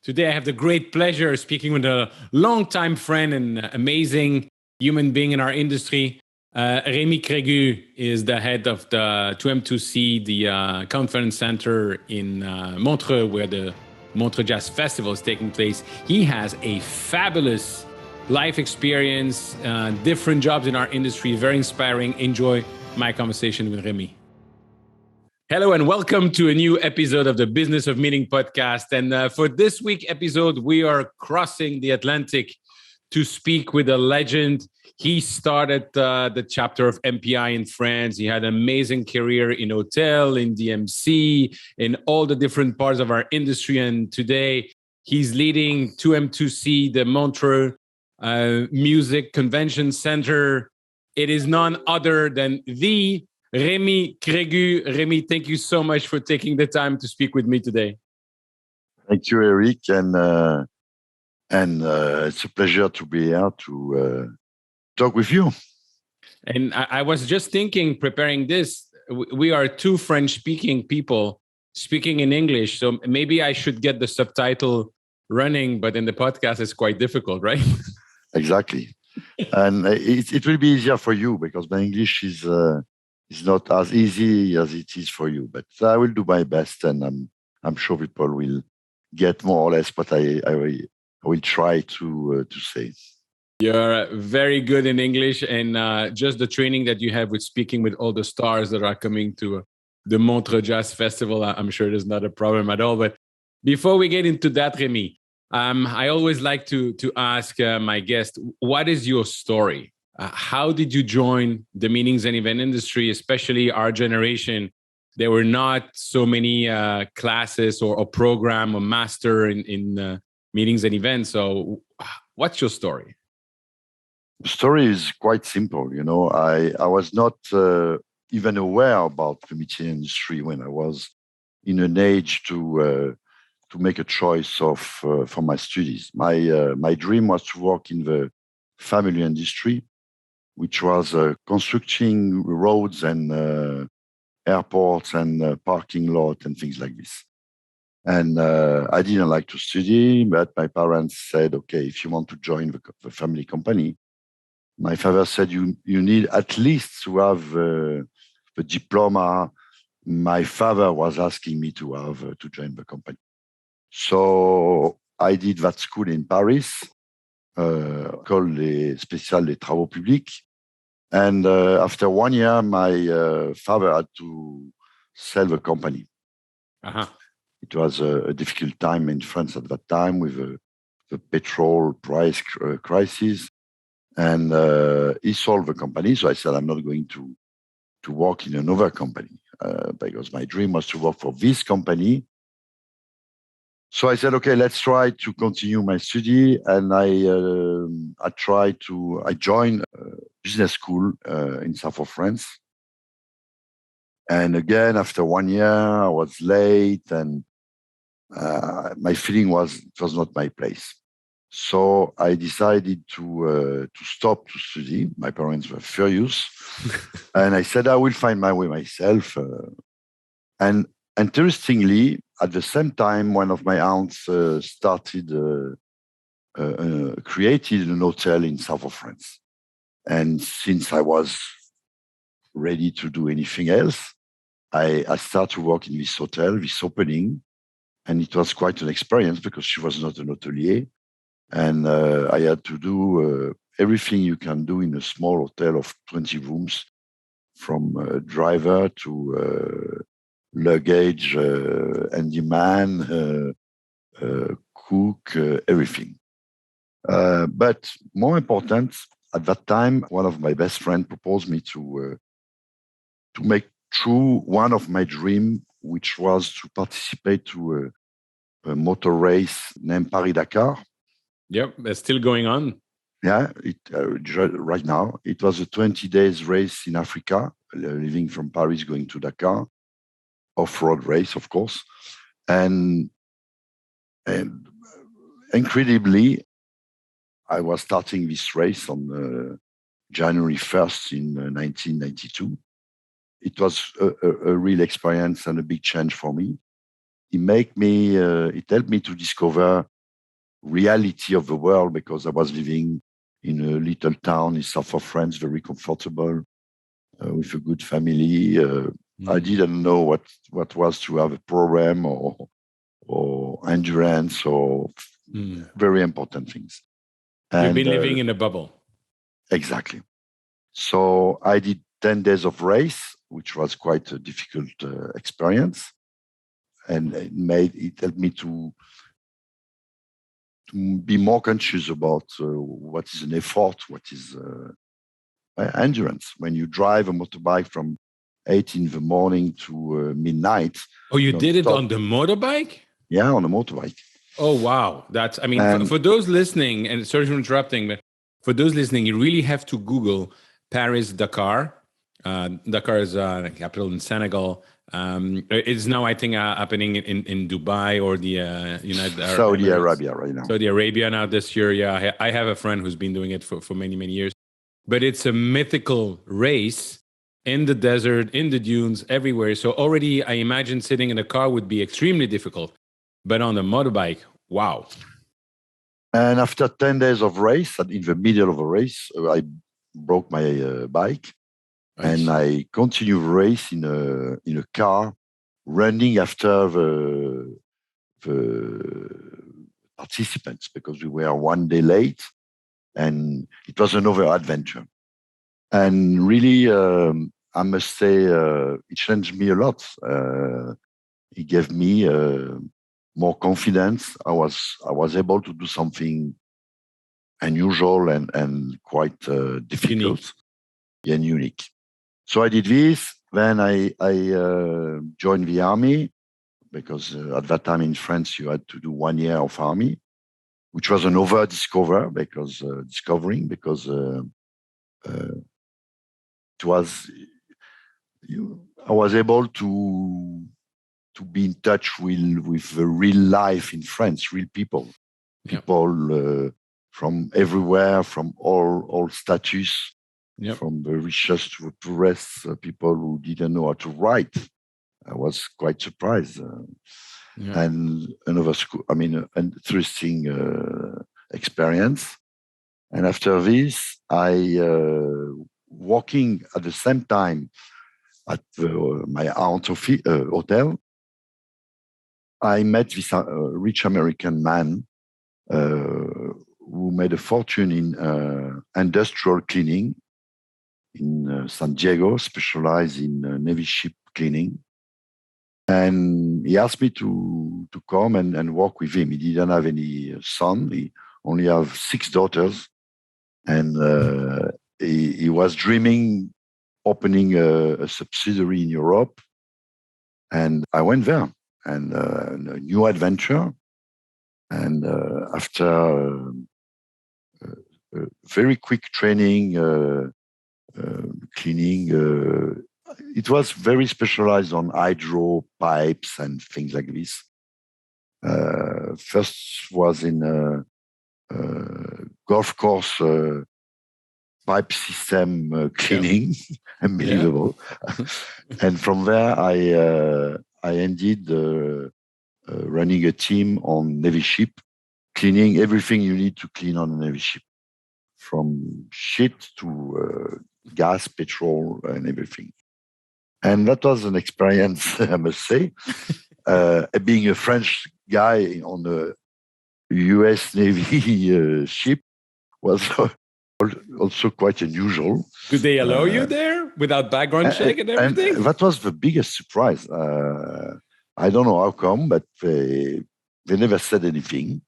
Today, I have the great pleasure of speaking with a longtime friend and amazing human being in our industry. Rémy Crégut is the head of the 2M2C, the conference center in Montreux, where the Montreux Jazz Festival is taking place. He has a fabulous life experience, different jobs in our industry, very inspiring. Enjoy my conversation with Rémy. Hello and welcome to a new episode of the Business of Meaning podcast. And for this week's episode, we are crossing the Atlantic to speak with a legend. He started the chapter of MPI in France. He had an amazing career in hotel, in DMC, in all the different parts of our industry. And today he's leading 2M2C, the Montreux Music Convention Center. It is none other than the Rémy Crégut. Rémy, thank you so much for taking the time to speak with me today. Thank you, Eric, and it's a pleasure to be here to talk with you. And I was just thinking, preparing this, we are two French-speaking people speaking in English, so maybe I should get the subtitle running, but in the podcast, it's quite difficult, right? Exactly. And it will be easier for you because my English is not as easy as it is for you, but I will do my best, and I'm sure people will get more or less what I will try to say. You're very good in English, and just the training that you have with speaking with all the stars that are coming to the Montreux Jazz Festival, I'm sure there's not a problem at all. But before we get into that, Rémy, I always like to ask my guest, what is your story? How did you join the meetings and event industry, especially our generation? There were not so many classes or program or master in meetings and events. So what's your story? The story is quite simple. You know, I was not even aware about the meeting industry when I was in an age to make a choice for my studies. My dream was to work in the family industry, which was constructing roads and airports and parking lot and things like this. And I didn't like to study, but my parents said, okay, if you want to join the family company, my father said, you need at least to have the diploma my father was asking me to have to join the company. So I did that school in Paris, called les spéciales des travaux publics. And after 1 year, my father had to sell the company. Uh-huh. It was a difficult time in France at that time with the petrol price crisis. And he sold the company. So I said, I'm not going to work in another company because my dream was to work for this company. So I said, okay, let's try to continue my study. And I joined business school in south of France. And again, after 1 year, I was late and my feeling was it was not my place. So I decided to stop to study. My parents were furious. And I said, I will find my way myself. And interestingly, at the same time, one of my aunts created an hotel in south of France. And since I was ready to do anything else, I started to work in this hotel, this opening. And it was quite an experience because she was not an hotelier. And I had to do everything you can do in a small hotel of 20 rooms, from driver to luggage, handyman, cook, everything. But more important, at that time, one of my best friends proposed me to make true one of my dreams, which was to participate to a motor race named Paris Dakar. Yep, that's still going on. Yeah, right now. It was a 20 days race in Africa, leaving from Paris, going to Dakar. Off-road race, of course. And incredibly, I was starting this race on January 1st in 1992. It was a real experience and a big change for me. It helped me to discover reality of the world, because I was living in a little town in south of France, very comfortable, with a good family. I didn't know what was to have a program or endurance or very important things. You've been living in a bubble. Exactly. So I did 10 days of race, which was quite a difficult experience. And it helped me to be more conscious about what is an effort, what is endurance. When you drive a motorbike from 8 in the morning to midnight. Oh, you did it on the motorbike? Yeah, on a motorbike. Oh, wow. That's, I mean, for those listening, and sorry for interrupting, but for those listening, you really have to Google Paris Dakar. Dakar is the capital in Senegal. It's now, I think, happening in Dubai or the United Arab Saudi Emirates. Arabia right now. Saudi Arabia now this year. Yeah, I have a friend who's been doing it for many, many years. But it's a mythical race in the desert, in the dunes, everywhere. So already I imagine sitting in a car would be extremely difficult. But on a motorbike, wow. And after 10 days of race, in the middle of a race, I broke my bike. Nice. And I continued the race in a car, running after the participants, because we were one day late, and it was another adventure. And really, I must say, it changed me a lot. It gave me more confidence. I was able to do something unusual and quite difficult and unique. So I did this. Then I joined the army, because at that time in France you had to do 1 year of army, which was another discovery, because it was I was able to be in touch with the real life in France, real people, from everywhere, from all status. Yep. From the richest to the poorest, people who didn't know how to write. I was quite surprised. And another an interesting experience. And after this, I walking at the same time at my aunt's hotel, I met this rich American man who made a fortune in industrial cleaning in San Diego, specialized in Navy ship cleaning. And he asked me to come and work with him. He didn't have any son. He only have 6 daughters. And he was dreaming opening a subsidiary in Europe. And I went there, and a new adventure. And after very quick training, cleaning, it was very specialized on hydro pipes and things like this. First was in golf course pipe system cleaning, unbelievable. And from there, I ended running a team on Navy ship, cleaning everything you need to clean on a Navy ship, from shit to gas, petrol, and everything. And that was an experience, I must say. Being a French guy on a US Navy ship was also quite unusual. Did they allow you there without background check and everything? And that was the biggest surprise. I don't know how come, but they never said anything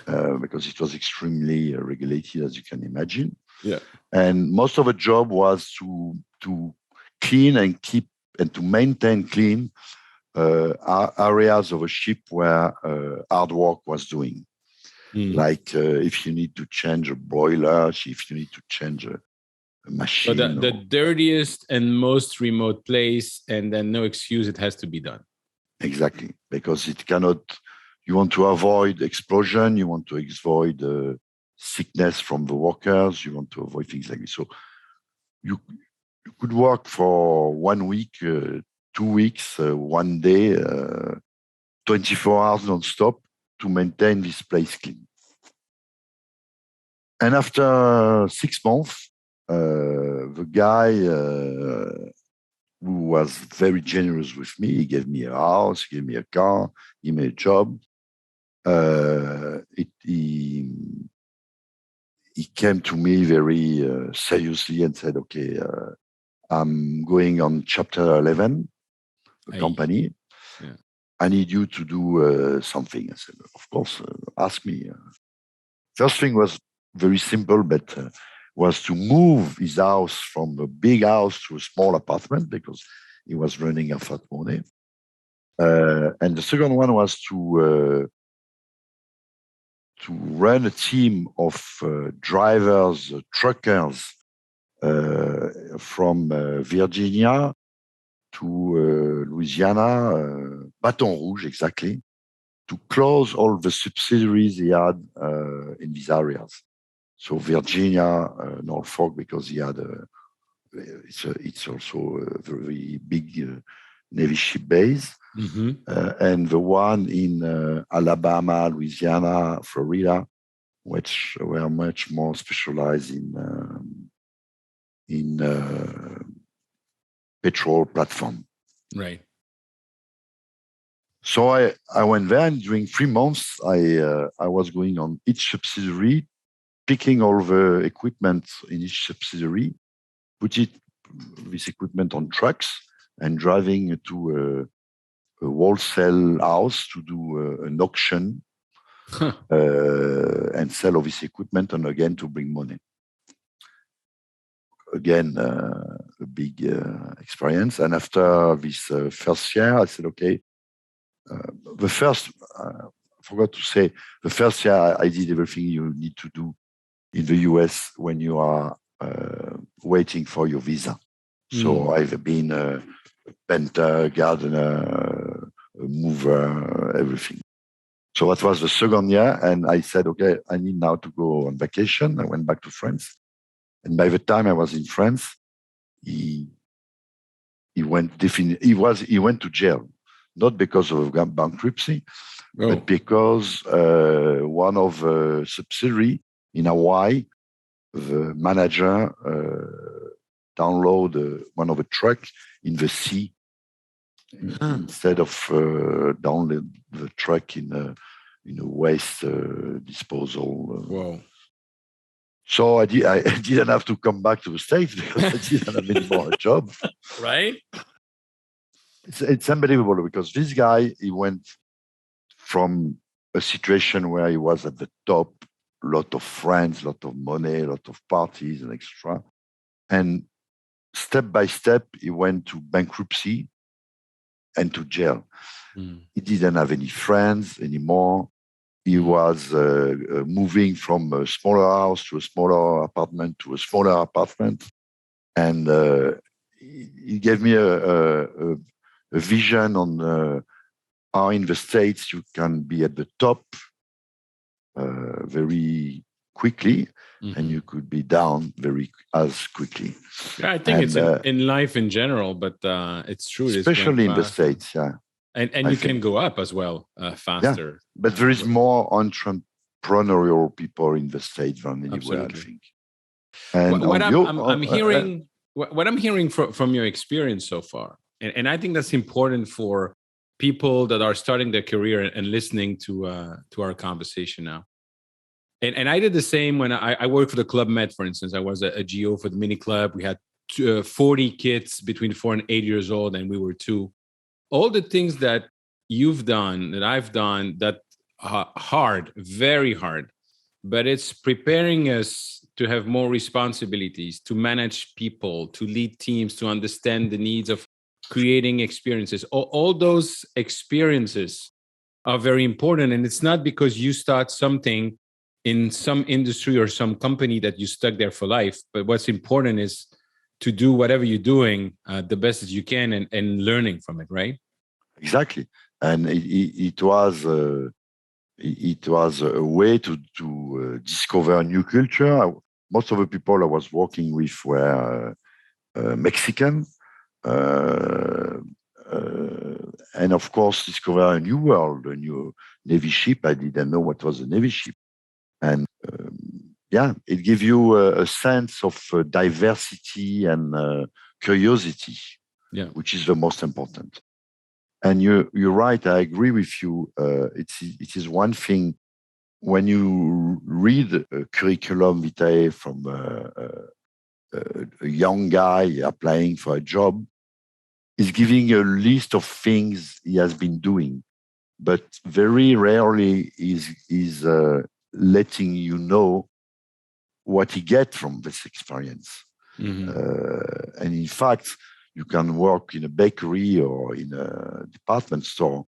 because it was extremely regulated, as you can imagine. Yeah. And most of the job was to clean and keep and to maintain clean areas of a ship where hard work was doing. Like if you need to change a boiler, if you need to change a machine. So the dirtiest and most remote place, and then no excuse, it has to be done. Exactly, because it cannot, you want to avoid explosion, you want to avoid sickness from the workers, you want to avoid things like this. So you could work for 1 week, 2 weeks, 1 day, 24 hours non-stop to maintain this place clean. And after 6 months, the guy who was very generous with me, he gave me a house, he gave me a car, he gave me a job. He came to me very seriously and said, okay, I'm going on chapter 11, the company. Yeah. I need you to do something. I said, of course, ask me. First thing was very simple, but was to move his house from a big house to a small apartment because he was running out of money. And the second one was to run a team of drivers, truckers from Virginia to Louisiana, Baton Rouge exactly, to close all the subsidiaries he had in these areas. So Virginia, Norfolk, because he had it's also a very big Navy ship base. Mm-hmm. And the one in Alabama, Louisiana, Florida, which were much more specialized in petrol platform. Right. So I went there, and during 3 months, I was going on each subsidiary, picking all the equipment in each subsidiary, put this equipment on trucks, and driving to a wholesale house to do an auction and sell all this equipment, and again to bring money. Again, a big experience. And after this first year, I said, okay, I forgot to say, the first year I did everything you need to do in the US when you are waiting for your visa. So I've been a painter, gardener, a mover, everything. So that was the second year. And I said, okay, I need now to go on vacation. I went back to France. And by the time I was in France, he went to jail, not because of bankruptcy, but because one of the subsidiary in Hawaii, the manager download one of the truck in the sea instead of download the truck in a waste disposal. Whoa. So I didn't have to come back to the States because I didn't have any more job. Right? It's unbelievable because this guy, he went from a situation where he was at the top, a lot of friends, a lot of money, a lot of parties and extra. And step by step, he went to bankruptcy and to jail. He didn't have any friends anymore. He was moving from a smaller house to a smaller apartment to a smaller apartment. And he gave me a vision on how in the States you can be at the top very quickly, and you could be down as quickly. Yeah, I think it's in life in general, but it's true. Especially in the States, yeah. And you can go up as well faster. Yeah, but there is more entrepreneurial people in the States than anywhere, I think. And what I'm hearing from your experience so far, and I think that's important for people that are starting their career and listening to our conversation now. And I did the same when I worked for the Club Med, for instance. I was a GO for the mini club. We had 40 kids between 4 and 8 years old, and we were 2. All the things that you've done, that I've done, that hard, very hard, but it's preparing us to have more responsibilities, to manage people, to lead teams, to understand the needs of creating experiences. All those experiences are very important. And it's not because you start something in some industry or some company that you stuck there for life. But what's important is to do whatever you're doing the best as you can and learning from it, right? Exactly. And it was a way to discover a new culture. Most of the people I was working with were Mexican. And of course, discover a new world, a new Navy ship. I didn't know what was a Navy ship. And it gives you a sense of diversity and curiosity, which is the most important. And you're right. I agree with you. It is one thing when you read a curriculum vitae from a young guy applying for a job, he's giving a list of things he has been doing, but very rarely is letting you know what he gets from this experience. And in fact, you can work in a bakery or in a department store.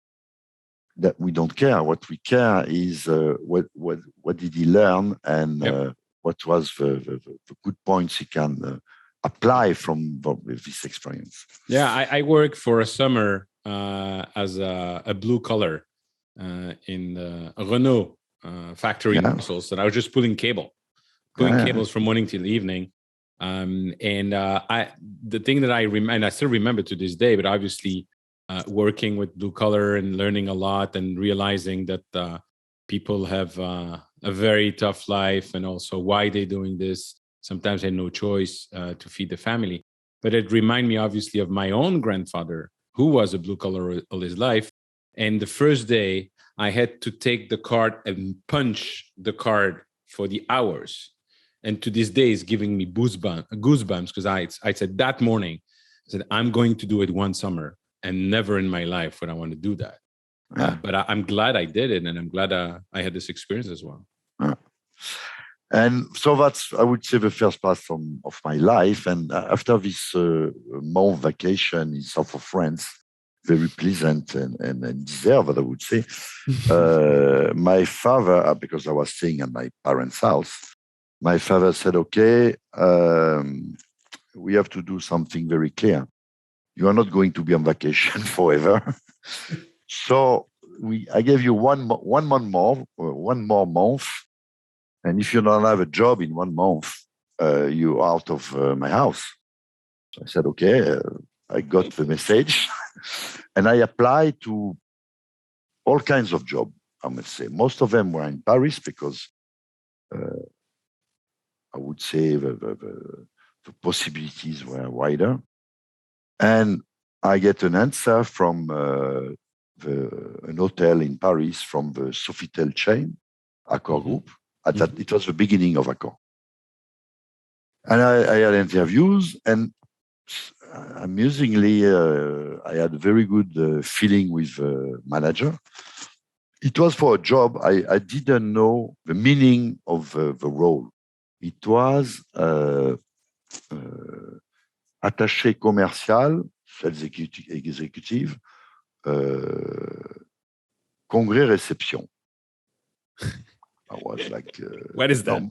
That we don't care. What we care is what did he learn, and what was the good points he can apply from this experience. Yeah, I worked for a summer as a blue collar in the Renault factory in Brussels, and I was just pulling cables from morning till evening. The thing that I still remember to this day, but obviously working with blue collar and learning a lot and realizing that people have a very tough life, and also why they're doing this. Sometimes they had no choice to feed the family. But it reminded me obviously of my own grandfather, who was a blue collar all his life. And the first day I had to take the card and punch the card for the hours. And to this day, it's giving me goosebumps because I said that morning, I said, I'm going to do it one summer, and never in my life would I want to do that. But I'm glad I did it, and I'm glad I had this experience as well. And so that's, I would say, the first part of my life. And after this month vacation in south of France, very pleasant and deserved, I would say, my father, because I was staying at my parents' house, my father said, okay, we have to do something very clear. You are not going to be on vacation forever. So I gave you one more month. And if you don't have a job in 1 month, you're out of my house. So I said, okay, I got the message. And I applied to all kinds of jobs, I must say. Most of them were in Paris because I would say the possibilities were wider. And I get an answer from an hotel in Paris from the Sofitel chain, Accor Group. That it was the beginning of Accor. And I had interviews, and amusingly, I had a very good feeling with the manager. It was for a job. I didn't know the meaning of the role. It was attaché commercial, sales executive, congrès réception. I was like, what is that?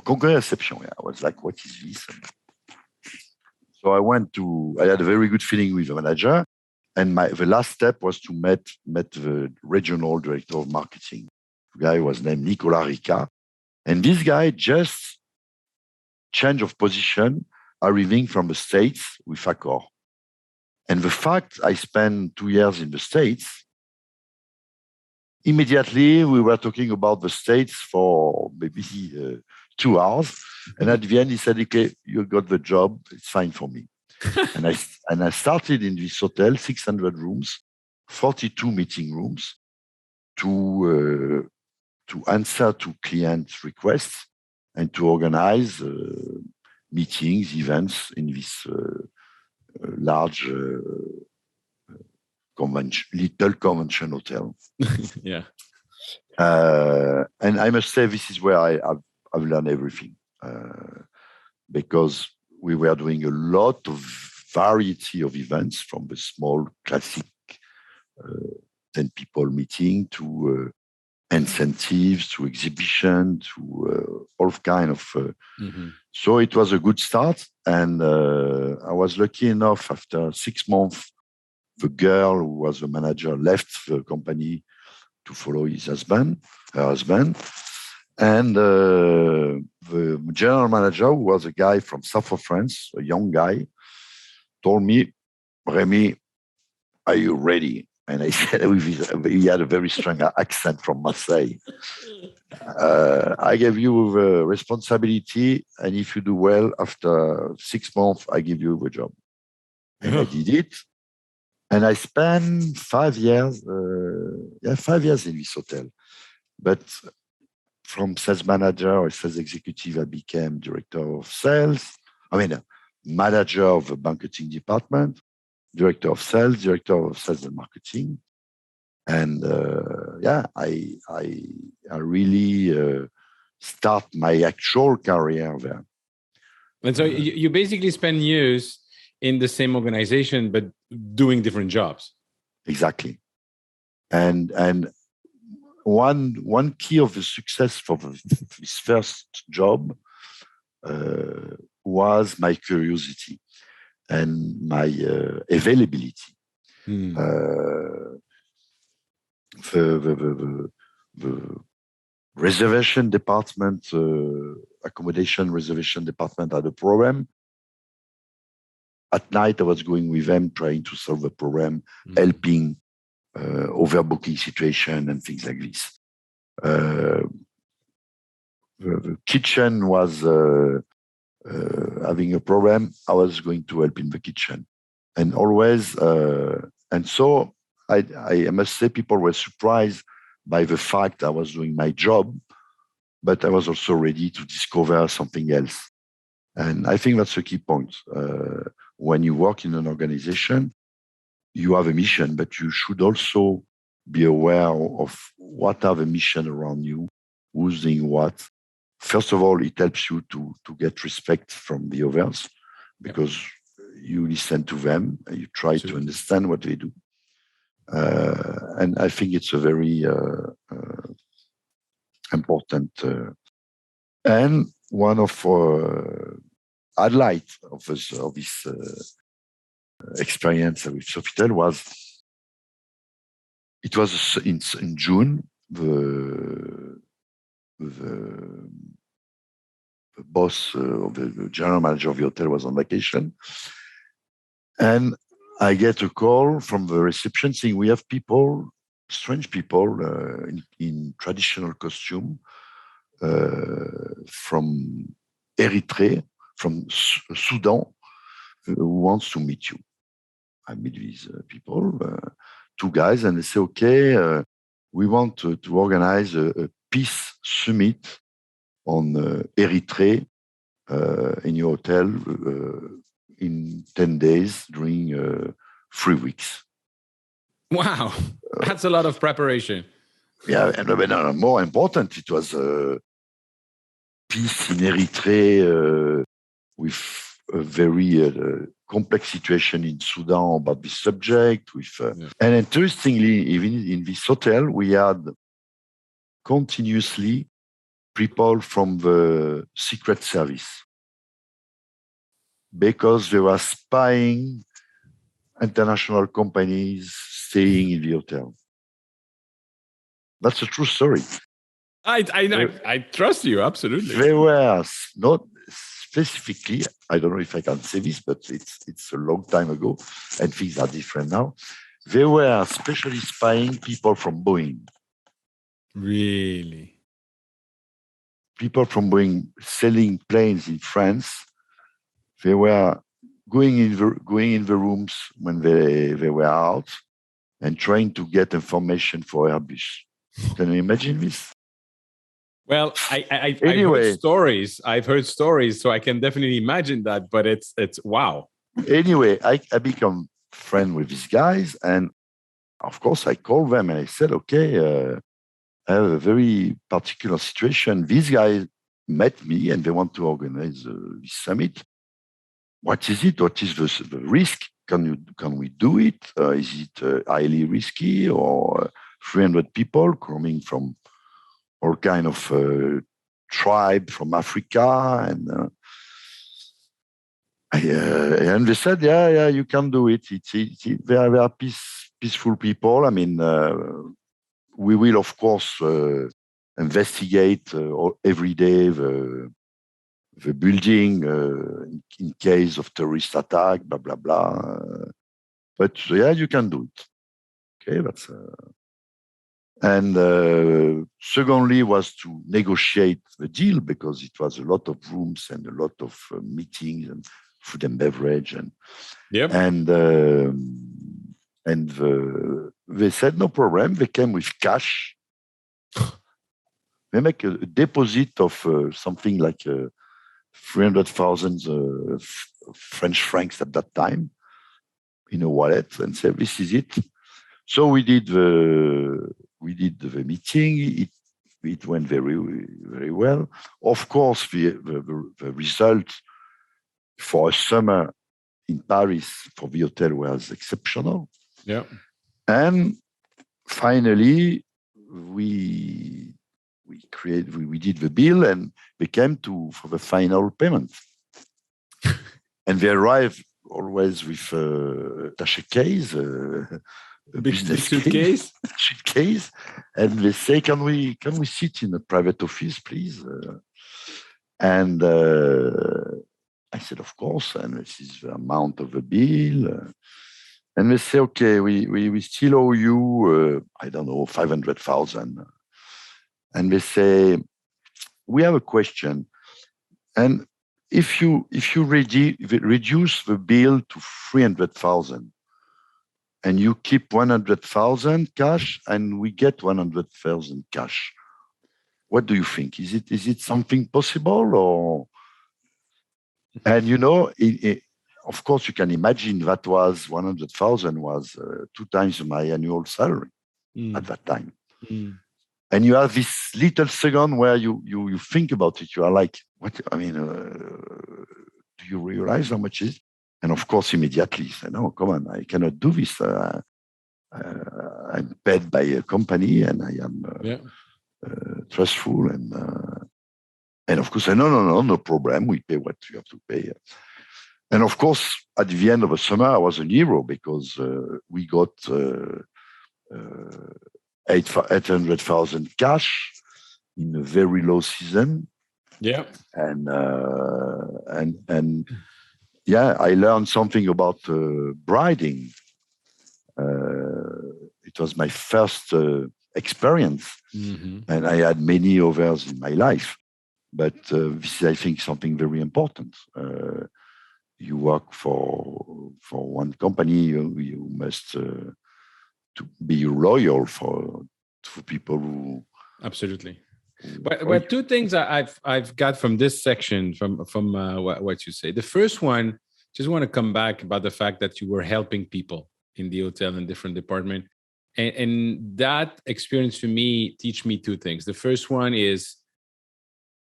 Congrès reception. Yeah, I was like, what is this? So I had a very good feeling with the manager. And the last step was to meet the regional director of marketing. The guy was named Nicolas Rica. And this guy just changed of position, arriving from the States with Accor. And the fact I spent 2 years in the States, immediately, we were talking about the States for maybe 2 hours. And at the end, he said, okay, you got the job. It's fine for me. and I started in this hotel, 600 rooms, 42 meeting rooms to answer to client requests and to organize meetings, events in this large little convention hotel. Yeah. And I must say, this is where I've learned everything because we were doing a lot of variety of events, from the small classic 10 people meeting to incentives, to exhibition, to all kind of. So it was a good start. And I was lucky enough, after 6 months, the girl who was the manager left the company to follow her husband. And the general manager, who was a guy from south of France, a young guy, told me, Rémy, are you ready? And I said, he had a very strong accent from Marseille. I gave you the responsibility, and if you do well, after 6 months, I give you the job. And I did it. And I spent 5 years, 5 years in this hotel. But from sales manager or sales executive, I became director of sales. Manager of the marketing department, director of sales and marketing. And I really start my actual career there. And so you basically spend years in the same organization, but doing different jobs. Exactly. And one key of the success for this first job was my curiosity and my availability. The reservation department, accommodation reservation department had a problem. At night, I was going with them, trying to solve the problem, helping overbooking situation and things like this. The kitchen was having a problem. I was going to help in the kitchen, and always. And so I must say, people were surprised by the fact I was doing my job, but I was also ready to discover something else. And I think that's a key point. When you work in an organization, you have a mission, but you should also be aware of what are the mission around you, who's doing what. First of all, it helps you to get respect from the others, because you listen to them and you try to understand what they do. And I think it's a very important and one of highlights of this experience with Sofitel was in June. The boss of the general manager of the hotel was on vacation, and I get a call from the reception saying we have people, strange people in traditional costume from Eritrea, from Sudan, who wants to meet you. I meet these people, 2 guys, and they say, okay, we want to organize a peace summit on Eritrea in your hotel in 10 days during 3 weeks. Wow, that's a lot of preparation. Yeah, and more important, it was peace in Eritrea with a very complex situation in Sudan about this subject. And interestingly, even in this hotel, we had continuously people from the Secret Service, because they were spying international companies staying in the hotel. That's a true story. I trust you, absolutely. They were not specifically, I don't know if I can say this, but it's a long time ago, and things are different now. They were especially spying people from Boeing. Really? People from Boeing selling planes in France. They were going in the rooms when they were out and trying to get information for Airbus. Can you imagine this? Well, I've heard stories. I've heard stories, so I can definitely imagine that. But it's wow. Anyway, I become friend with these guys, and of course I called them and I said, okay, I have a very particular situation. These guys met me and they want to organize this summit. What is it? What is the risk? Can we do it? Is it highly risky, or 300 people coming from all kind of tribe from Africa? And they said, yeah, you can do it. They are peaceful people. I mean, we will, of course, investigate every day the building in case of terrorist attack, blah, blah, blah. But yeah, you can do it. okay, and secondly was to negotiate the deal because it was a lot of rooms and a lot of meetings and food and beverage Yep. They said no problem. They came with cash. They make a deposit of something like 300,000 French francs at that time in a wallet and said, "This is it." So we did the meeting. It went very, very well. Of course, the result for a summer in Paris for the hotel was exceptional. Yeah. And finally, we did the bill and we came for the final payment. And they arrived always with a attaché case, a Big business suitcase. suitcase, and they say, "Can we sit in a private office, please?" And I said, "Of course." And this is the amount of the bill. And they say, "Okay, we still owe you, I don't know, 500,000." And they say, "We have a question. And if you reduce the bill to 300,000, and you keep 100,000 cash, and we get 100,000 cash, what do you think? Is it something possible or?" And of course, you can imagine that was 100,000 was 2 times my annual salary at that time. And you have this little second where you think about it. You are like, "What? I mean, do you realize how much is?" And of course, immediately you say, "No, come on, I cannot do this. I'm paid by a company, and I am trustful." And of course, I say, no problem. We pay what you have to pay. And of course, at the end of the summer, I was a hero because we got 800,000 cash in a very low season. Yeah. And yeah, I learned something about briding. It was my first experience, and I had many others in my life. But this is, I think, something very important. You work for one company, you must to be loyal for people who. Absolutely. But two things I've got from this section from what you say. The first one, just want to come back about the fact that you were helping people in the hotel in different departments, and that experience for me teach me two things. The first one is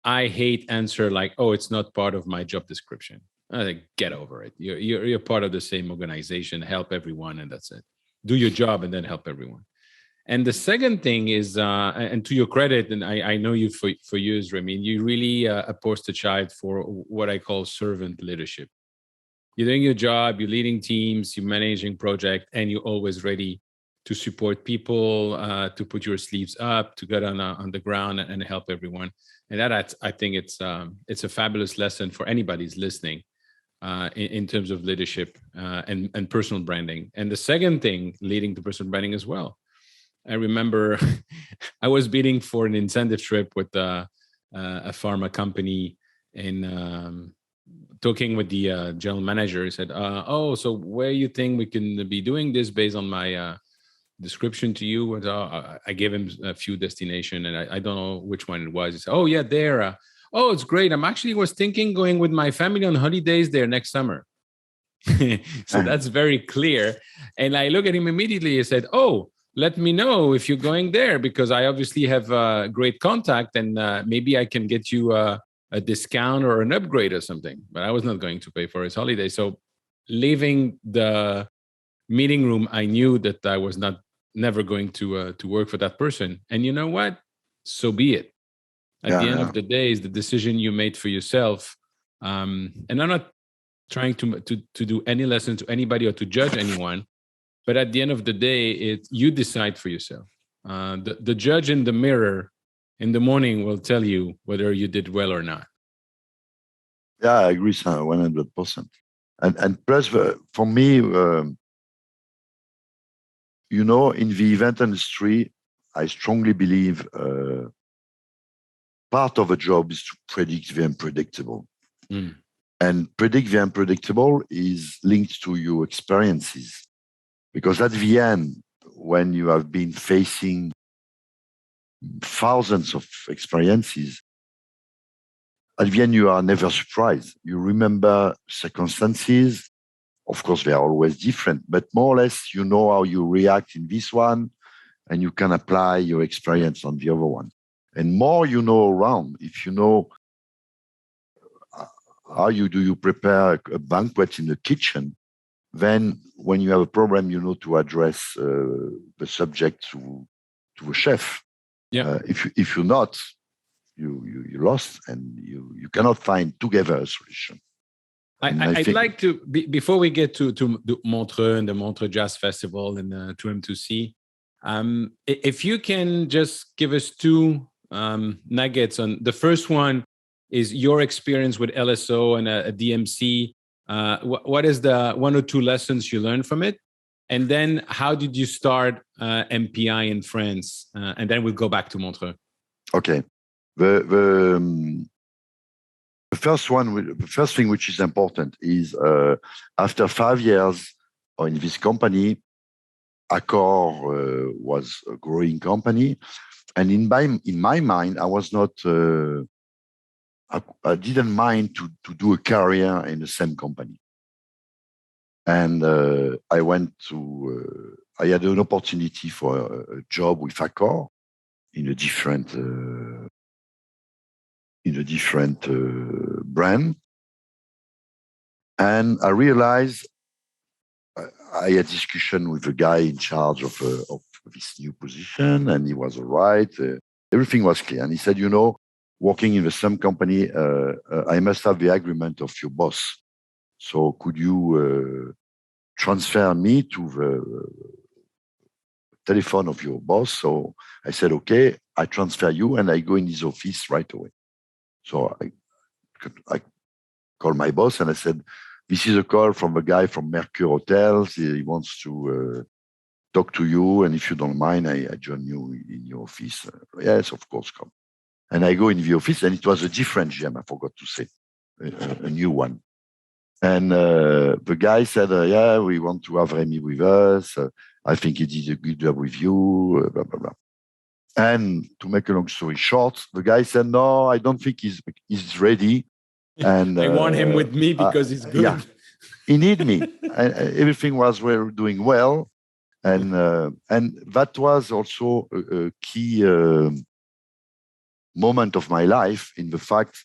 I hate answer like, "Oh, it's not part of my job description." I think, get over it. You're part of the same organization. Help everyone, and that's it. Do your job and then help everyone. And the second thing is, and to your credit, and I know you for years, Rémy, you really a poster child for what I call servant leadership. You're doing your job, you're leading teams, you're managing projects, and you're always ready to support people, to put your sleeves up, to get on the ground and help everyone. And that I think it's a fabulous lesson for anybody who's listening in terms of leadership and personal branding. And the second thing, leading to personal branding as well. I remember I was bidding for an incentive trip with a pharma company, and talking with the general manager, he said, "Oh, so where you think we can be doing this based on my description to you?" And I gave him a few destinations, and I don't know which one it was. He said, "Oh yeah, there. Oh, it's great. I'm actually was thinking going with my family on holidays there next summer." So that's very clear. And I look at him immediately. I said, "Oh, let me know if you're going there, because I obviously have a great contact, and maybe I can get you a discount or an upgrade or something." But I was not going to pay for his holiday. So leaving the meeting room, I knew that I was never going to work for that person. And you know what? So be it. At the end of the day, is the decision you made for yourself. And I'm not trying to do any lesson to anybody or to judge anyone. But at the end of the day, you decide for yourself. The judge in the mirror in the morning will tell you whether you did well or not. Yeah, I agree, 100%. And plus, for me, in the event industry, I strongly believe part of a job is to predict the unpredictable. Mm. And predict the unpredictable is linked to your experiences. Because at the end, when you have been facing thousands of experiences, at the end, you are never surprised. You remember circumstances. Of course, they are always different, but more or less, you know how you react in this one, and you can apply your experience on the other one. And more you know around, if you know how you prepare a banquet in the kitchen, then when you have a problem, you know to address the subject to a chef. Yeah. If you're not, you lost, and you cannot find together a solution. I'd like to, before we get to Montreux and the Montreux Jazz Festival and the 2M2C, if you can just give us two nuggets on the first one is your experience with LSO and a DMC. What is the one or two lessons you learned from it? And then how did you start MPI in France? And then we'll go back to Montreux. Okay. The first thing which is important is after 5 years in this company, Accor was a growing company, and in my mind, I was not. I didn't mind to do a career in the same company, and I went to. I had an opportunity for a job with Accor in a different. Brand. And I realized I had discussion with the guy in charge of this new position, and he was all right. Everything was clear. And he said, working in the same company, I must have the agreement of your boss. So could you transfer me to the telephone of your boss? So I said, okay, I transfer you, and I go in his office right away. So I called my boss and I said, this is a call from a guy from Mercure Hotels. He wants to talk to you. And if you don't mind, I join you in your office. Yes, of course, come. And I go in the office, and it was a different GM, I forgot to say, a new one. And the guy said, yeah, we want to have Rémy with us. I think he did a good job with you, blah, blah, blah. And to make a long story short, the guy said, no, I don't think he's ready. And I want him with me because he's good. Yeah, he need me. And everything was doing well. And that was also a key moment of my life in the fact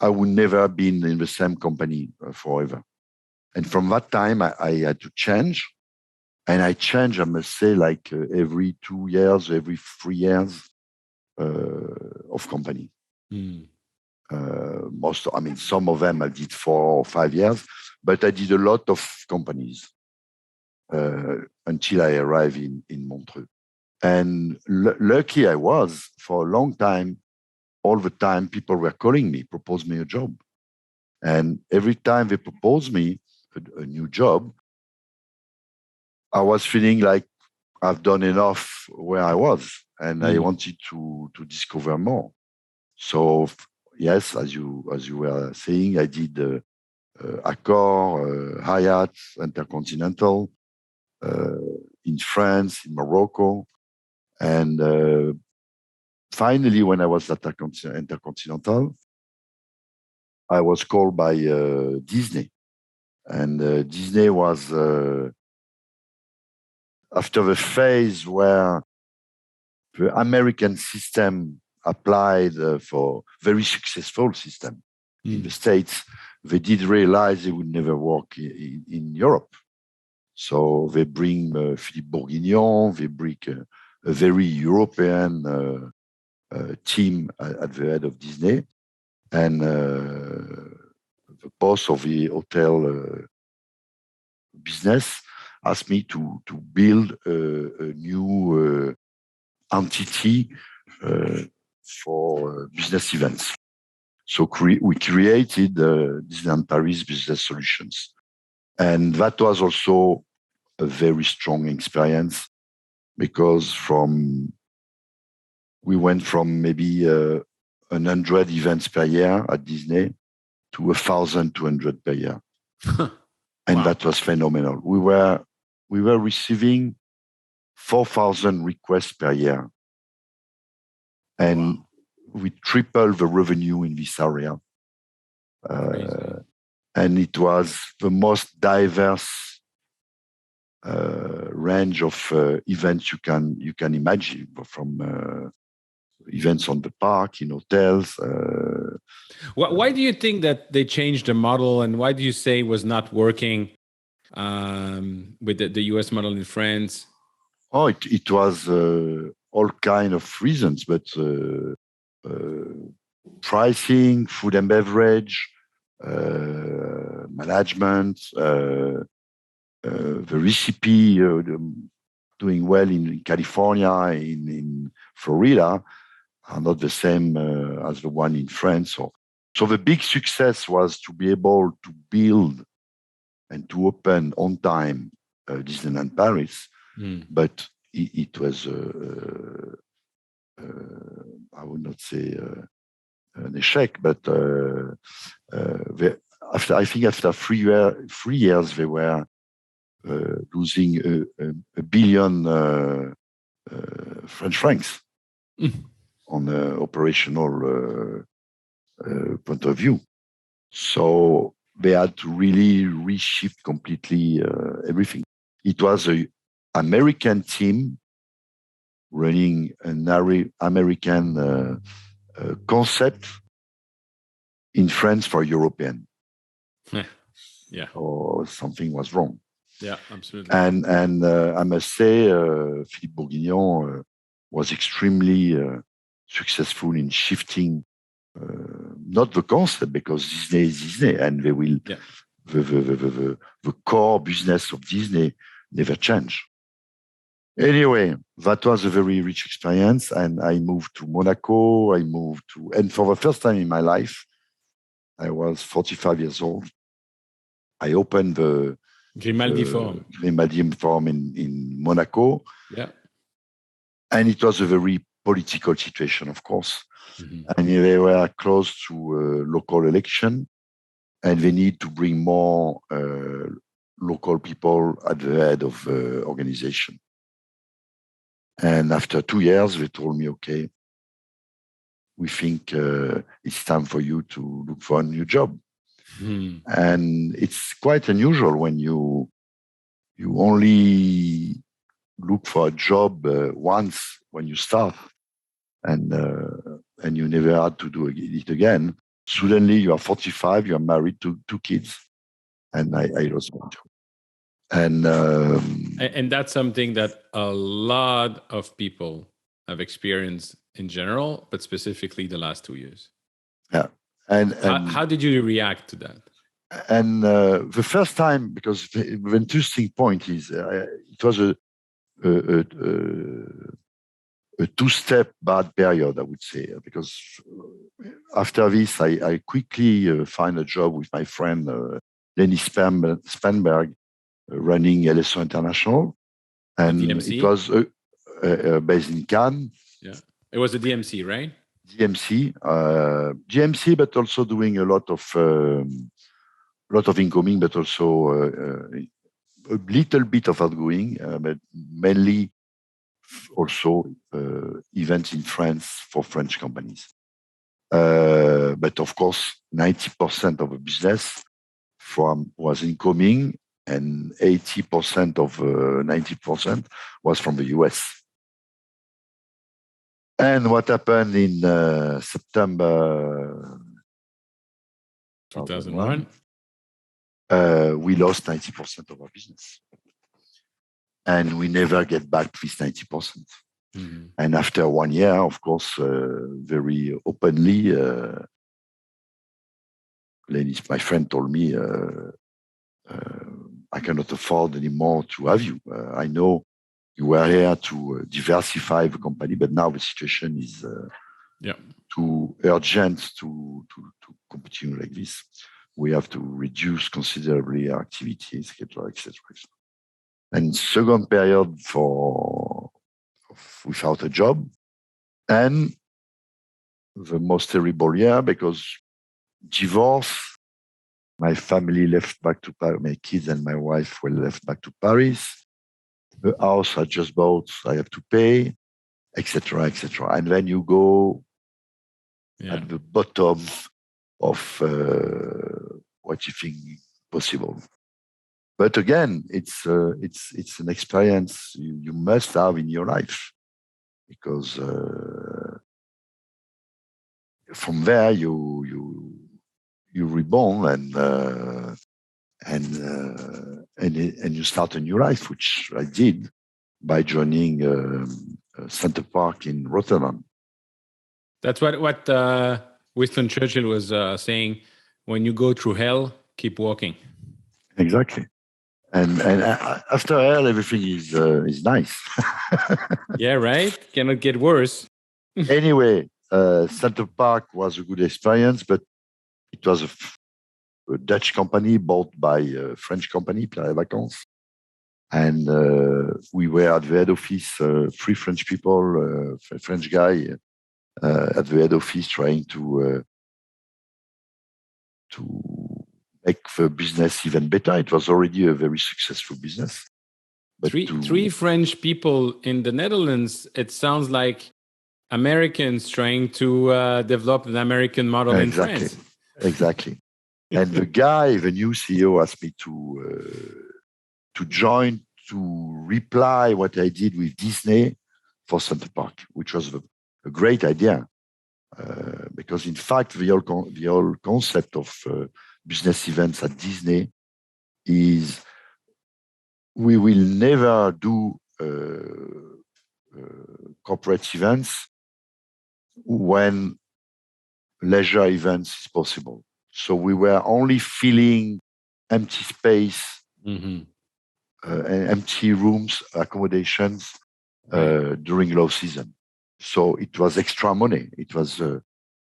I would never have been in the same company forever. And from that time, I had to change. And I changed, I must say, like every 2 years, every 3 years of company. Mm. Some of them I did 4 or 5 years, but I did a lot of companies until I arrived in Montreux. And lucky I was, for a long time, all the time, people were calling me, propose me a job. And every time they proposed me a new job, I was feeling like I've done enough where I was, and I wanted to discover more. So yes, as you were saying, I did Accor, Hyatt, Intercontinental in France, in Morocco, and finally, when I was at Intercontinental, I was called by Disney, and Disney was. After the phase where the American system applied for very successful system in the States, they did realize they would never work in Europe. So they bring Philippe Bourguignon, they bring a very European team at the head of Disney. And the boss of the hotel business asked me to build a new entity for business events. So we created Disneyland Paris Business Solutions. And that was also a very strong experience because we went from maybe 100 events per year at Disney to 1,200 per year. And Wow. that was phenomenal. We were receiving 4,000 requests per year. And we tripled the revenue in this area. And it was the most diverse range of events you can imagine, from events on the park, in hotels. Why do you think that they changed the model, and why do you say it was not working with the US model in France? Oh, it was all kind of reasons, but pricing, food and beverage, management, the recipe, doing well in California, in Florida, are not the same as the one in France. So the big success was to be able to build and to open on time Disneyland Paris, but it was, I would not say an échec, but after 3 years, they were losing a billion French francs on an operational point of view. So they had to really reshift completely everything. It was an American team running an American concept in France for European. Yeah. Or something was wrong. Yeah, absolutely. And I must say, Philippe Bourguignon was extremely successful in shifting not the concept, because Disney is Disney, and they will the core business of Disney never change. Anyway, that was a very rich experience, and I moved to Monaco. And for the first time in my life, I was 45 years old. I opened the Grimaldi Forum. Grimaldi Forum in Monaco. Yeah. And it was a very political situation, of course. Mm-hmm. And they were close to a local election, and they need to bring more local people at the head of the organization. And after 2 years, they told me, okay, we think it's time for you to look for a new job. And it's quite unusual when you only look for a job once when you start, and you never had to do it again. Suddenly you are 45, you are married to 2 kids, and I lost my job. And that's something that a lot of people have experienced in general, but specifically the last 2 years. Yeah. And how did you react to that? And the first time, because the interesting point is it was a two-step bad period, I would say, because after this, I quickly find a job with my friend Lenny Spanberg, running LSO International, and DMC? It was based in Cannes. Yeah, it was a DMC, right? GMC, but also doing a lot of incoming, but also a little bit of outgoing, but mainly also events in France for French companies. But of course, 90% of the business was incoming, and 80% of 90% was from the US. And what happened in September 2001? We lost 90% of our business. And we never get back this 90%. Mm-hmm. And after 1 year, of course, very openly, ladies, my friend told me, I cannot afford anymore to have you. I know you were here to diversify the company, but now the situation is too urgent to continue like this. We have to reduce considerably our activities, etc., etc. and second period without a job, and the most terrible year because divorce. My family left back to Paris. My kids and my wife were left back to Paris. The house I just bought, I have to pay, etc., etc. And then you go at the bottom of what you think possible. But again, it's an experience you must have in your life, because from there you reborn and you start a new life, which I did by joining Center Park in Rotterdam. That's what Winston Churchill was saying: when you go through hell, keep walking. Exactly. And after hell, everything is nice. Yeah, right? Cannot get worse. Anyway, Center Park was a good experience, but it was a Dutch company bought by a French company, Paris Dakar. And we were at the head office, three French people, a French guy at the head office trying to make the business even better. It was already a very successful business. But three French people in the Netherlands, it sounds like Americans trying to develop an American model in France. Exactly. And the new CEO asked me to join, to reply what I did with Disney for Center Park, which was a great idea. Because in fact, the whole concept of business events at Disney is we will never do corporate events when leisure events is possible. So we were only filling empty space, empty rooms, accommodations during low season. So it was extra money. It was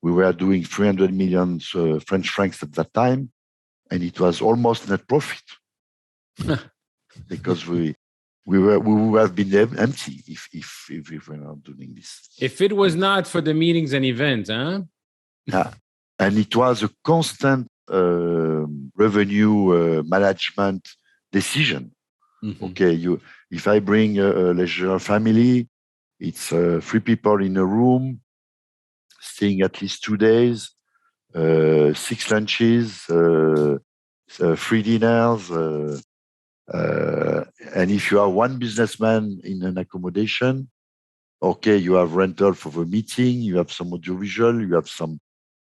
we were doing 300 million French francs at that time, and it was almost net profit because we would have been empty if we were not doing this. If it was not for the meetings and events, huh? Yeah, and it was a constant revenue management decision. Okay, if I bring a leisure family, it's 3 people in a room, staying at least 2 days, 6 lunches, 3 dinners. And if you have one businessman in an accommodation, okay, you have rental for the meeting, you have some audiovisual, you have some,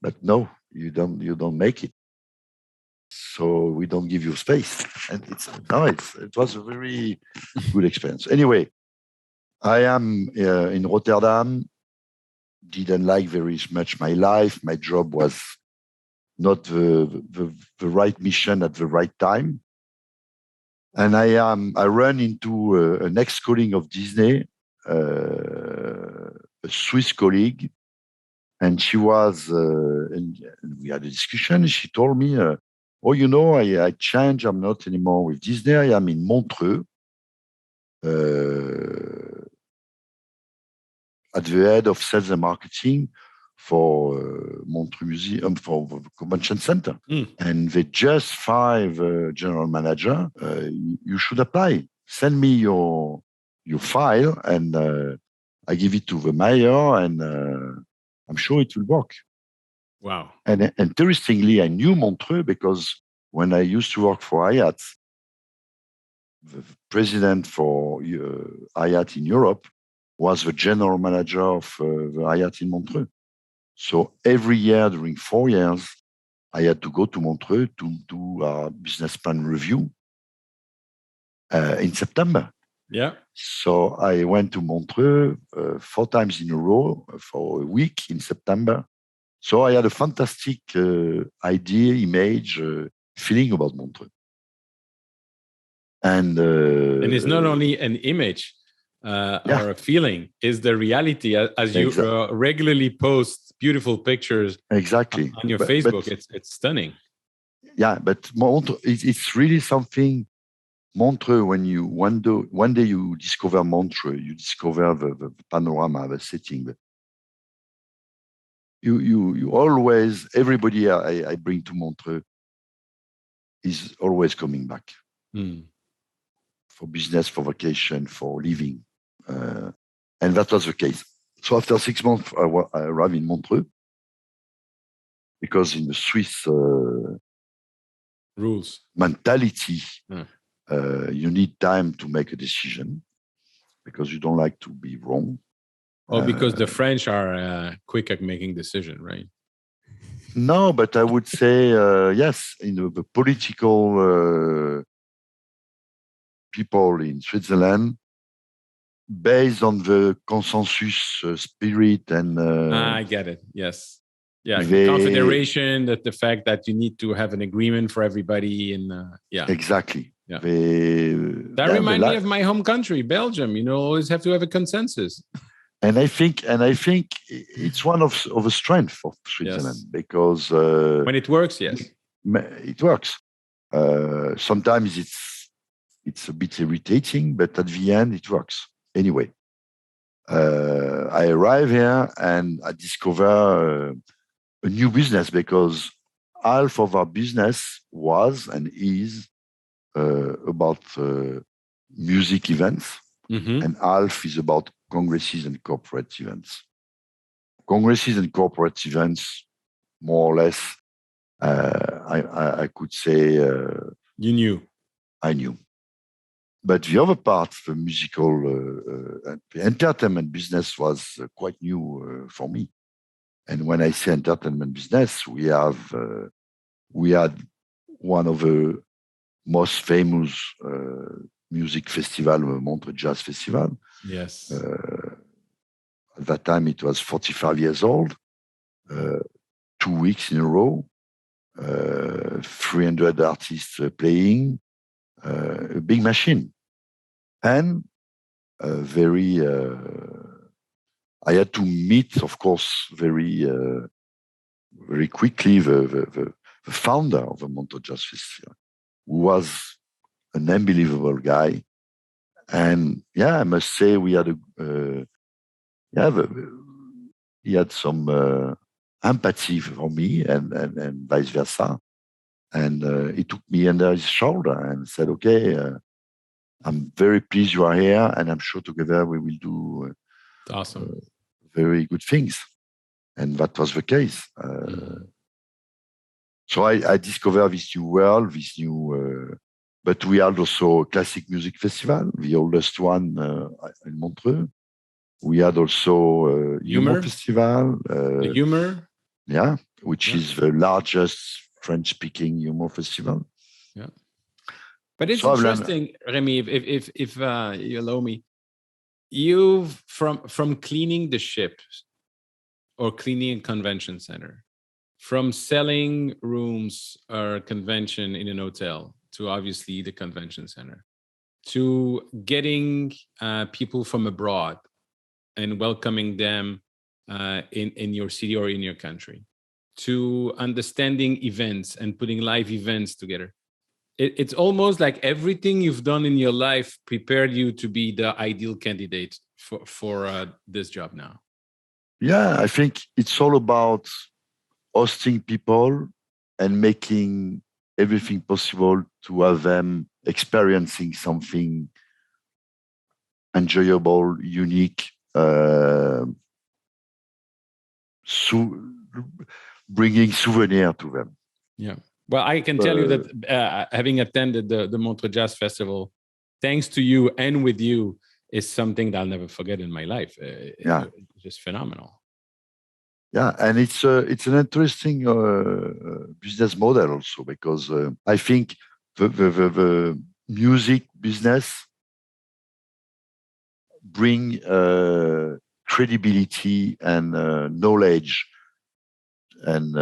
but no, you don't make it. So we don't give you space. And it was a very good experience. Anyway, I am in Rotterdam, didn't like very much my life. My job was not the right mission at the right time. And I ran into an ex-colleague of Disney, a Swiss colleague, and she was, and we had a discussion. She told me, I changed. I'm not anymore with Disney. I am in Montreux, at the head of sales and marketing for Montreux Museum, for the Convention Center. And they just fired a general manager. You should apply. Send me your file, and I give it to the mayor, and I'm sure it will work. Wow. And interestingly, I knew Montreux because when I used to work for Hyatt, the president for Hyatt in Europe was the general manager of the Hyatt in Montreux. So every year during 4 years, I had to go to Montreux to do our business plan review in September. Yeah. So I went to Montreux 4 times in a row for a week in September. So I had a fantastic idea, image, feeling about Montreux. And it's not only an image or a feeling, it's the reality, as you regularly post beautiful pictures on your Facebook. It's stunning. Yeah, but Montreux, it's really something Montreux, when you one day you discover Montreux, you discover the panorama, the setting. But you always, everybody I bring to Montreux is always coming back for business, for vacation, for living, and that was the case. So after 6 months, I arrived in Montreux because in the Swiss rules mentality. You need time to make a decision because you don't like to be wrong. Well, because the French are quick at making decisions, right? No, but I would say, yes, the political people in Switzerland, based on the consensus spirit and... I get it, yes. Yeah, the confederation, that the fact that you need to have an agreement for everybody, and yeah. Exactly. Yeah. That reminds me of my home country, Belgium. Always have to have a consensus. And I think it's one of the strength of Switzerland, yes. Because when it works, yes, it works. Sometimes it's a bit irritating, but at the end it works. Anyway, I arrive here and I discover a new business because half of our business was and is about music events, and half is about congresses and corporate events. Congresses and corporate events, more or less, I could say... you knew. I knew. But the other part, the musical, the entertainment business was quite new for me. And when I say entertainment business, we had one of the most famous music festival, Montreux Jazz Festival. Yes. At that time, it was 45 years old, 2 weeks in a row, 300 artists playing, a big machine. And very, I had to meet, of course, very quickly the founder of the Montreux Jazz Festival, who was an unbelievable guy. And yeah, I must say we had he had some empathy for me and vice versa. And he took me under his shoulder and said, okay, I'm very pleased you are here, and I'm sure together we will do awesome, very good things. And that was the case. So I discovered this new world, this new... but we had also a classic music festival, the oldest one in Montreux. We had also Humor Festival. The Humor? Yeah, which is the largest French-speaking humor festival. Yeah. But it's interesting, Rémy, if you allow me, you've from cleaning the ship or cleaning a convention center, from selling rooms or convention in an hotel to obviously the convention center, to getting people from abroad and welcoming them in your city or in your country, to understanding events and putting live events together. It's almost like everything you've done in your life prepared you to be the ideal candidate for this job now. Yeah, I think it's all about hosting people and making everything possible to have them experiencing something enjoyable, unique, bringing souvenir to them. Yeah. Well, I can tell you that having attended the Montreux Jazz Festival, thanks to you and with you, is something that I'll never forget in my life. Yeah. It's just phenomenal. Yeah, and it's an interesting business model also, because I think the music business bring credibility and knowledge and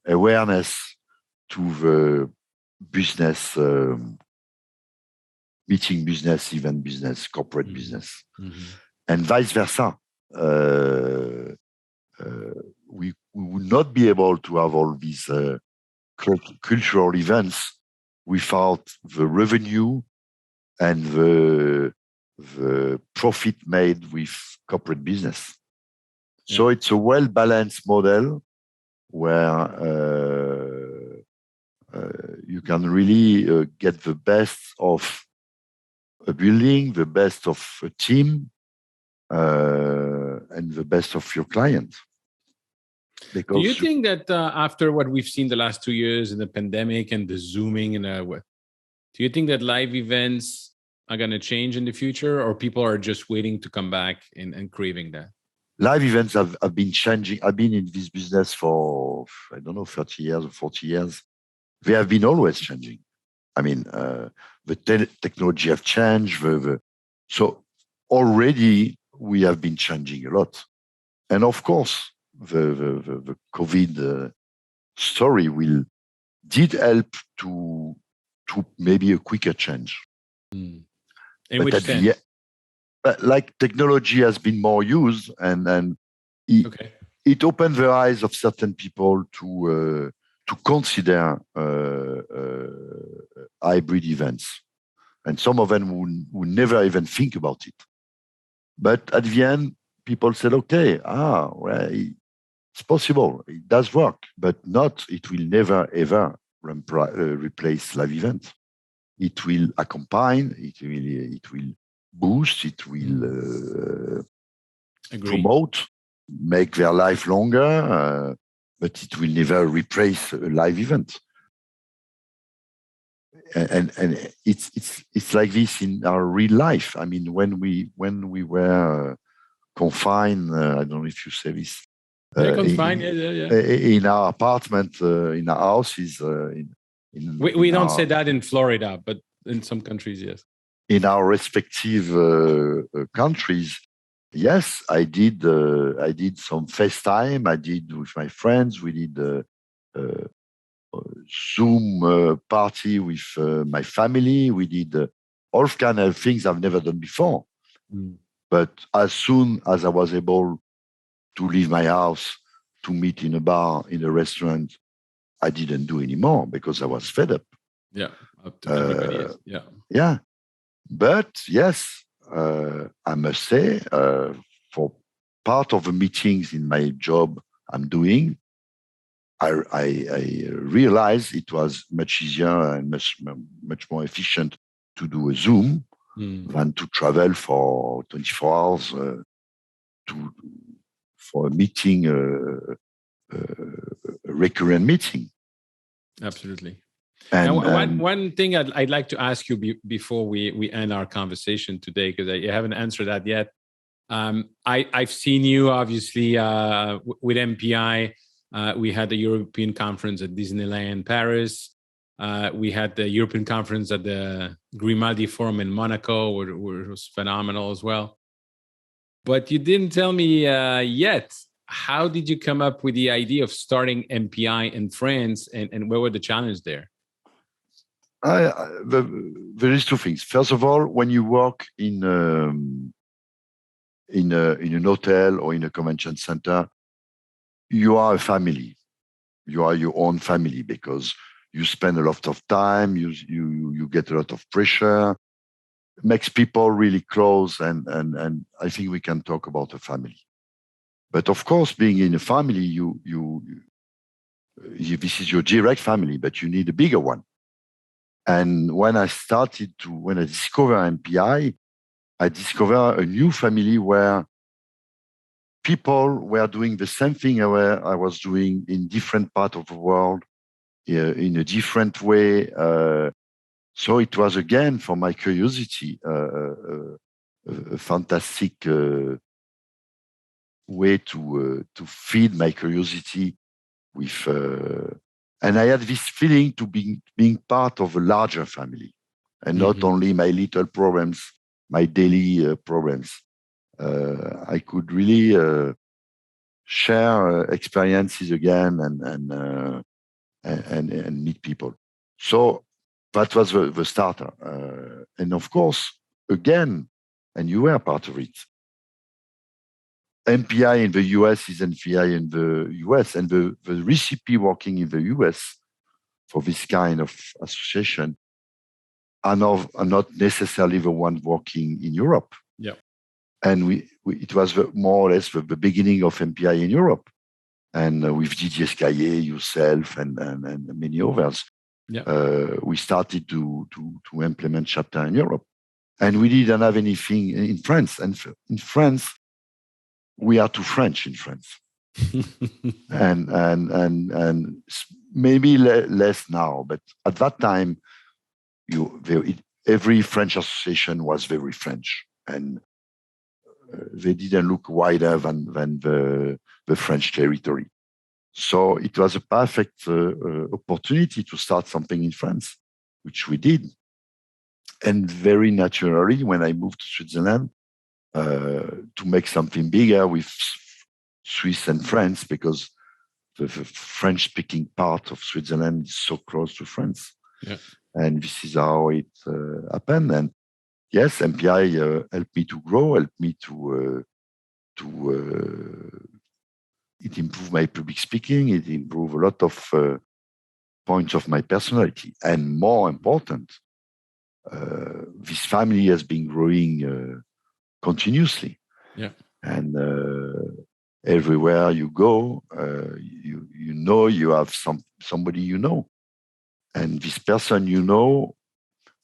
awareness to the business, meeting business, event business, corporate business, and vice versa. We would not be able to have all these cultural events without the revenue and the profit made with corporate business. So it's a well-balanced model where you can really get the best of a building, the best of a team, and the best of your client. Because do you think that after what we've seen the last 2 years in the pandemic and the Zooming and do you think that live events are going to change in the future, or people are just waiting to come back and craving that? Live events have been changing. I've been in this business for, 30 years or 40 years. They have been always changing. I mean, the technology have changed. So already we have been changing a lot. And of course, the COVID story did help to maybe a quicker change. In which sense? Like technology has been more used, and it opened the eyes of certain people to consider hybrid events, and some of them would never even think about it. But at the end, people said, "Okay, it's possible. It does work, but it will never ever replace live events. It will accompany. It will boost. It will promote, make their life longer, but it will never replace a live event." And it's like this in our real life. I mean, when we were confined, I don't know if you say this. Confined, in our apartment, in our houses. We don't say that in Florida, but in some countries, yes. In our respective countries, yes, I did some FaceTime. I did with my friends. We did Zoom party with my family. We did all kind of things I've never done before. But as soon as I was able to leave my house, to meet in a bar, in a restaurant, I didn't do anymore because I was fed up. Yeah, up to everybody is. Yeah. Yeah. But yes, I must say, for part of the meetings in my job I'm doing, I realized it was much easier and much more efficient to do a Zoom than to travel for 24 hours for a meeting, a recurrent meeting. Absolutely. And one thing I'd like to ask you before we end our conversation today, because you haven't answered that yet. I've seen you obviously with MPI. We had the European conference at Disneyland Paris. We had the European conference at the Grimaldi Forum in Monaco, which was phenomenal as well. But you didn't tell me yet. How did you come up with the idea of starting MPI in France, and what were the challenges there? There is two things. First of all, when you work in an hotel or in a convention center, you are a family. You are your own family because you spend a lot of time. You get a lot of pressure. It makes people really close, and I think we can talk about a family. But of course, being in a family, this is your direct family, but you need a bigger one. And when I discovered MPI, I discovered a new family where people were doing the same thing I was doing in different parts of the world, in a different way. So it was, again, for my curiosity, a fantastic way to feed my curiosity with, and I had this feeling to being part of a larger family, and not only my little problems, my daily problems. I could really share experiences again and meet people. So that was the starter. And of course, again, and you were part of it, MPI in the US is MPI in the US, and the recipe working in the US for this kind of association are not necessarily the one working in Europe. Yeah. And it was more or less the beginning of MPI in Europe. And with Didier Scaillet, yourself, and many others, we started to implement chapter in Europe. And we didn't have anything in France. And in France, we are too French in France. and maybe less now, but at that time, every French association was very French, and they didn't look wider than the French territory. So it was a perfect opportunity to start something in France, which we did. And very naturally, when I moved to Switzerland, to make something bigger with Swiss and France, because the French-speaking part of Switzerland is so close to France. Yeah. And this is how it happened. And yes, MPI helped me to grow, helped me to it improved my public speaking, it improved a lot of points of my personality. And more important, this family has been growing continuously. Yeah. And everywhere you go, you know you have somebody you know. And this person you know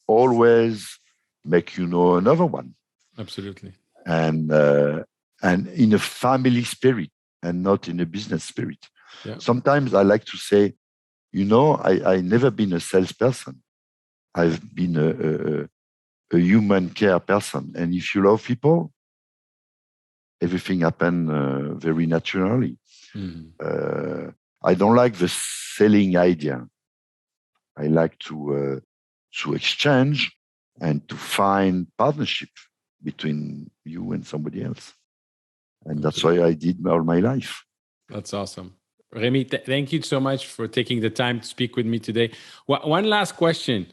always make you know another one. Absolutely. And in a family spirit and not in a business spirit. Yeah. Sometimes I like to say, I never been a salesperson. I've been a human care person. And if you love people, everything happens very naturally. Mm-hmm. I don't like the selling idea. I like to exchange and to find partnership between you and somebody else. And that's why I did all my life. That's awesome. Rémy, thank you so much for taking the time to speak with me today. One last question.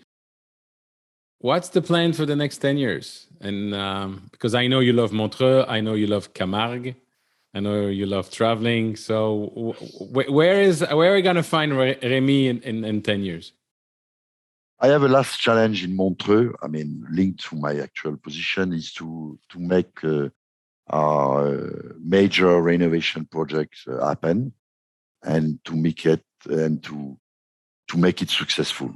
What's the plan for the next 10 years? And because I know you love Montreux, I know you love Camargue, I know you love traveling. So where are we going to find Rémy in 10 years? I have a last challenge in Montreux. I mean, linked to my actual position is to make our major renovation project happen and to make it successful.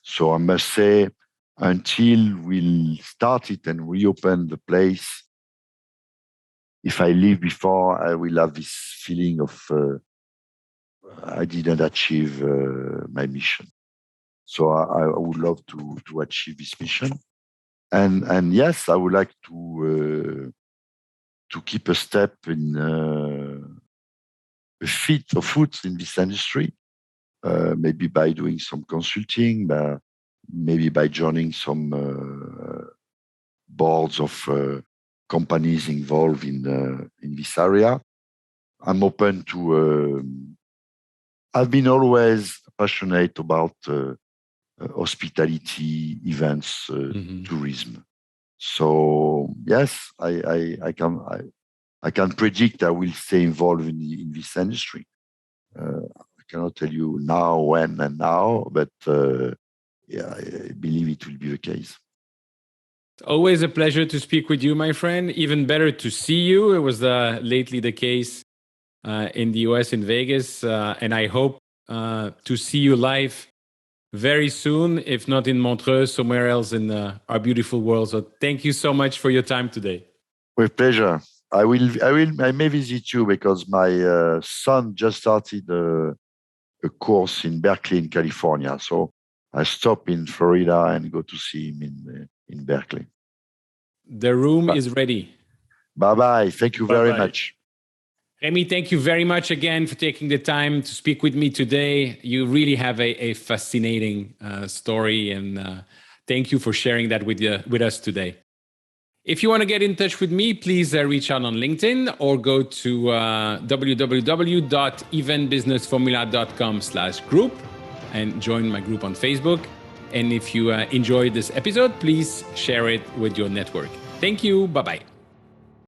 So I must say, until we'll start it and reopen the place, if I leave before, I will have this feeling of I didn't achieve my mission. So I would love to achieve this mission. And yes, I would like to keep a step in a foot in this industry, maybe by doing some consulting, maybe by joining some boards of companies involved in this area. I'm open to. I've been always passionate about hospitality, events, tourism. So yes, I can predict I will stay involved in this industry. I cannot tell you now, when and now, but I believe it will be the case. Always a pleasure to speak with you, my friend. Even better to see you. It was lately the case in the US in Vegas. And I hope to see you live very soon, if not in Montreux, somewhere else in our beautiful world. So thank you so much for your time today. With pleasure. I may visit you because my son just started a course in Berkeley in California. So I stop in Florida and go to see him in Berkeley. The room is ready. Bye-bye. Thank you very much. Rémy, thank you very much again for taking the time to speak with me today. You really have a fascinating story, and thank you for sharing that with us today. If you want to get in touch with me, please reach out on LinkedIn or go to www.eventbusinessformula.com/group and join my group on Facebook. And if you enjoyed this episode, please share it with your network. Thank you. Bye-bye.